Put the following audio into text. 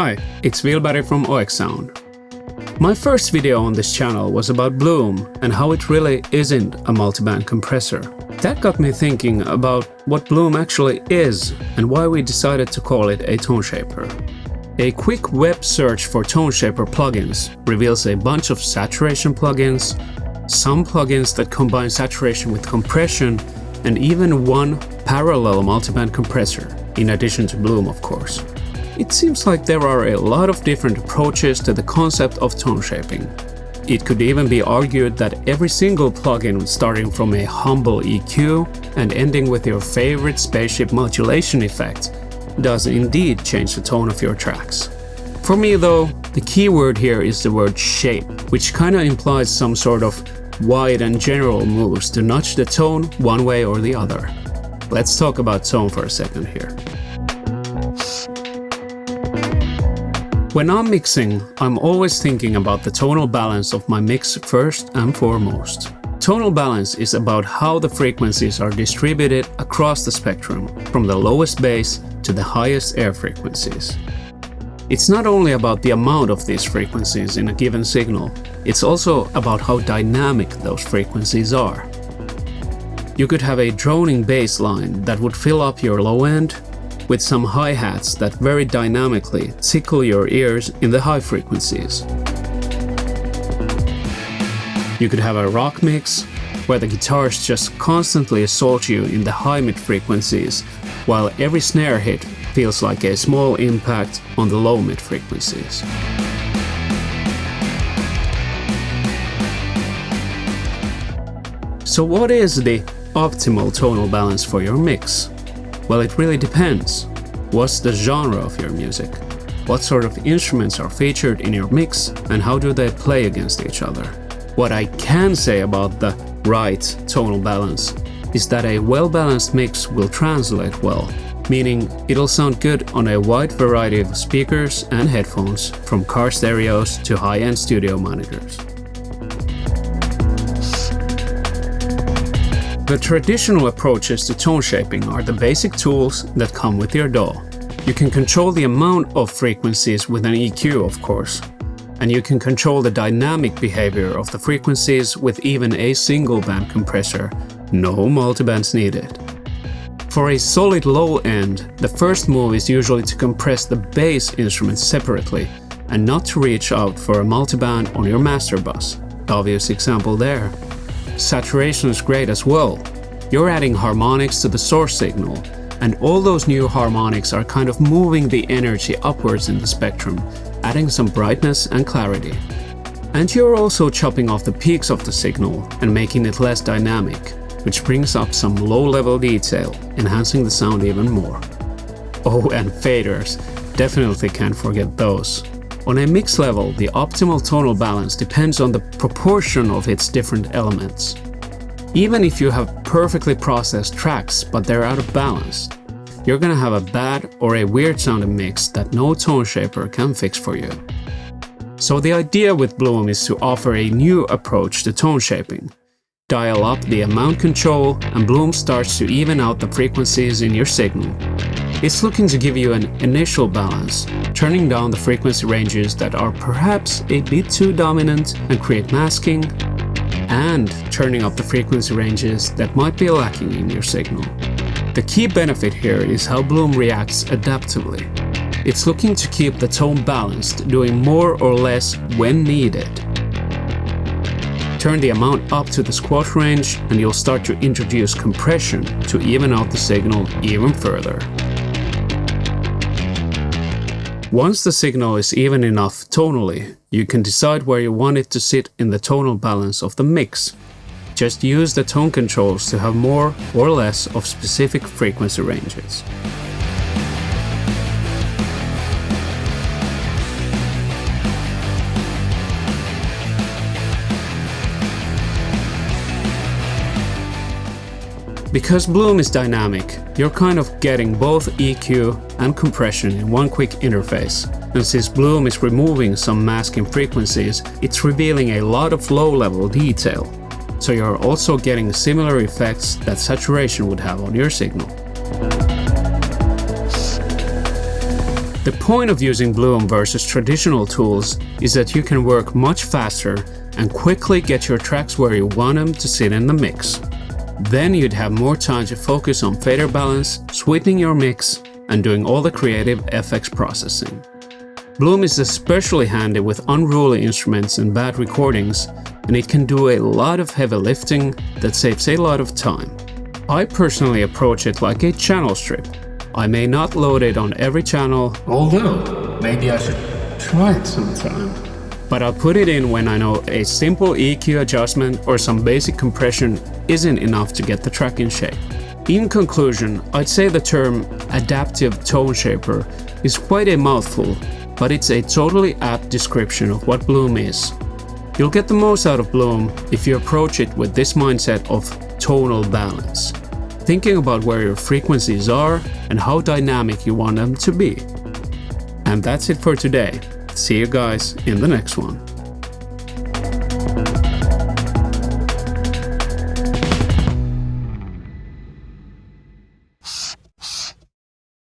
Hi, it's Villberg from oeksound. My first video on this channel was about Bloom and how it really isn't a multiband compressor. That got me thinking about what Bloom actually is and why we decided to call it a tone shaper. A quick web search for tone shaper plugins reveals a bunch of saturation plugins, some plugins that combine saturation with compression, and even one parallel multiband compressor, in addition to Bloom, of course. It seems like there are a lot of different approaches to the concept of tone shaping. It could even be argued that every single plugin, starting from a humble EQ and ending with your favorite spaceship modulation effect, does indeed change the tone of your tracks. For me though, the key word here is the word shape, which kinda implies some sort of wide and general moves to nudge the tone one way or the other. Let's talk about tone for a second here. When I'm mixing, I'm always thinking about the tonal balance of my mix first and foremost. Tonal balance is about how the frequencies are distributed across the spectrum, from the lowest bass to the highest air frequencies. It's not only about the amount of these frequencies in a given signal, it's also about how dynamic those frequencies are. You could have a droning bass line that would fill up your low end, with some hi-hats that very dynamically tickle your ears in the high frequencies. You could have a rock mix, where the guitars just constantly assault you in the high mid frequencies, while every snare hit feels like a small impact on the low mid frequencies. So what is the optimal tonal balance for your mix? Well, it really depends. What's the genre of your music? What sort of instruments are featured in your mix and how do they play against each other? What I can say about the right tonal balance is that a well-balanced mix will translate well, meaning it'll sound good on a wide variety of speakers and headphones, from car stereos to high-end studio monitors. The traditional approaches to tone shaping are the basic tools that come with your DAW. You can control the amount of frequencies with an EQ, of course, and you can control the dynamic behavior of the frequencies with even a single band compressor, no multibands needed. For a solid low end, the first move is usually to compress the bass instruments separately and not to reach out for a multiband on your master bus. Obvious example there. Saturation is great as well. You're adding harmonics to the source signal, and all those new harmonics are kind of moving the energy upwards in the spectrum, adding some brightness and clarity. And you're also chopping off the peaks of the signal and making it less dynamic, which brings up some low-level detail, enhancing the sound even more. Oh, and faders, definitely can't forget those. On a mix level, the optimal tonal balance depends on the proportion of its different elements. Even if you have perfectly processed tracks but they're out of balance, you're gonna have a bad or a weird sounding mix that no tone shaper can fix for you. So the idea with Bloom is to offer a new approach to tone shaping. Dial up the amount control and Bloom starts to even out the frequencies in your signal. It's looking to give you an initial balance, turning down the frequency ranges that are perhaps a bit too dominant and create masking, and turning up the frequency ranges that might be lacking in your signal. The key benefit here is how Bloom reacts adaptively. It's looking to keep the tone balanced, doing more or less when needed. Turn the amount up to the squash range and you'll start to introduce compression to even out the signal even further. Once the signal is even enough tonally, you can decide where you want it to sit in the tonal balance of the mix. Just use the tone controls to have more or less of specific frequency ranges. Because Bloom is dynamic, you're kind of getting both EQ and compression in one quick interface, and since Bloom is removing some masking frequencies, it's revealing a lot of low-level detail, so you're also getting similar effects that saturation would have on your signal. The point of using Bloom versus traditional tools is that you can work much faster and quickly get your tracks where you want them to sit in the mix. Then you'd have more time to focus on fader balance, sweetening your mix, and doing all the creative FX processing. Bloom is especially handy with unruly instruments and bad recordings, and it can do a lot of heavy lifting that saves a lot of time. I personally approach it like a channel strip. I may not load it on every channel, although maybe I should try it sometime. But I'll put it in when I know a simple EQ adjustment or some basic compression isn't enough to get the track in shape. In conclusion, I'd say the term adaptive tone shaper is quite a mouthful, but it's a totally apt description of what Bloom is. You'll get the most out of Bloom if you approach it with this mindset of tonal balance, thinking about where your frequencies are and how dynamic you want them to be. And that's it for today. See you guys in the next one.